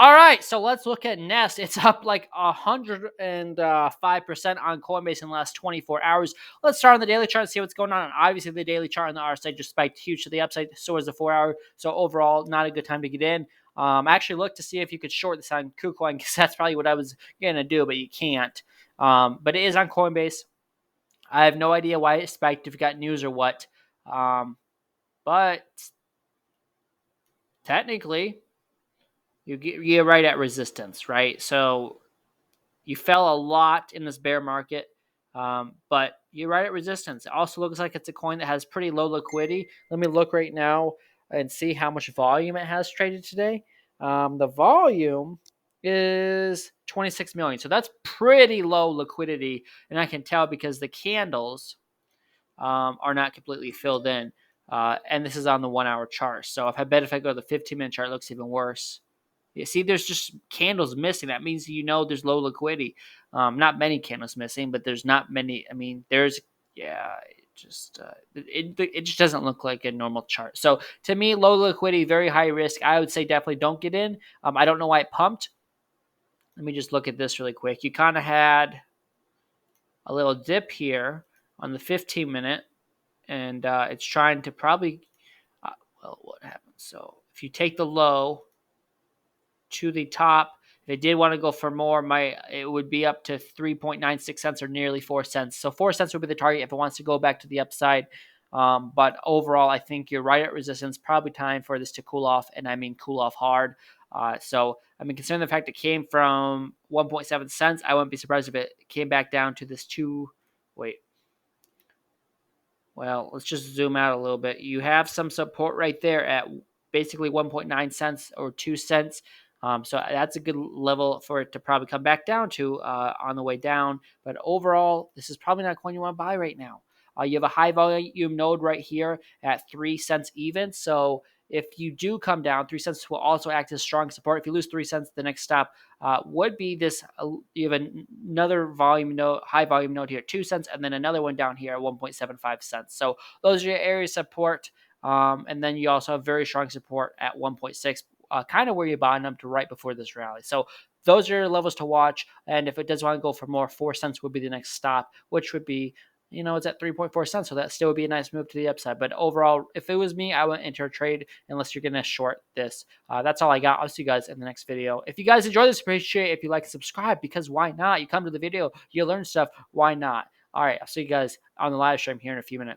All right, so let's look at Nest. It's up like 105% on Coinbase in the last 24 hours. Let's start on the daily chart and see what's going on. And obviously, the daily chart on the RSI just spiked huge to the upside. So is the 4 hour. So overall, not a good time to get in. Actually, look to see if you could short this on KuCoin because that's probably what I was gonna do, but you can't. But it is on Coinbase. I have no idea why it spiked. If you got news or what, but technically you're right at resistance, right? So you fell a lot in this bear market, but you're right at resistance. It also looks like it's a coin that has pretty low liquidity. Let me look right now and see how much volume it has traded today. The volume is 26 million. So that's pretty low liquidity. And I can tell because the candles are not completely filled in. And this is on the 1 hour chart. So if I go to the 15-minute chart, it looks even worse. You see, there's just candles missing. That means there's low liquidity. Not many candles missing, but there's not many. I mean, it just doesn't look like a normal chart. So to me, low liquidity, very high risk. I would say definitely don't get in. I don't know why it pumped. Let me just look at this really quick. You kind of had a little dip here on the 15-minute, and it's trying to probably. What happened? So if you take the low to the top. If it did want to go for more, it would be up to 3.96 cents or nearly 4 cents. So 4 cents would be the target if it wants to go back to the upside. But overall, I think you're right at resistance. Probably time for this to cool off, and I mean cool off hard. Considering the fact it came from 1.7 cents, I wouldn't be surprised if it came back down to this Well, let's just zoom out a little bit. You have some support right there at basically 1.9 cents or 2 cents. So that's a good level for it to probably come back down to on the way down. But overall, this is probably not a coin you want to buy right now. You have a high volume node right here at 3 cents even. So if you do come down, 3 cents will also act as strong support. If you lose 3 cents, the next stop would be this. You have another volume node, high volume node here at 2 cents, and then another one down here at 1.75 cents. So those are your area support. And then you also have very strong support at 1.6, kind of where you bought them to right before this rally. So those are your levels to watch. And if it does want to go for more, 4 cents would be the next stop, which would be, it's at 3.4 cents. So that still would be a nice move to the upside. But overall, if it was me, I wouldn't enter a trade unless you're going to short this. That's all I got. I'll see you guys in the next video. If you guys enjoy this, appreciate it if you like and subscribe, because why not? You come to the video, you learn stuff. Why not? All right. I'll see you guys on the live stream here in a few minutes.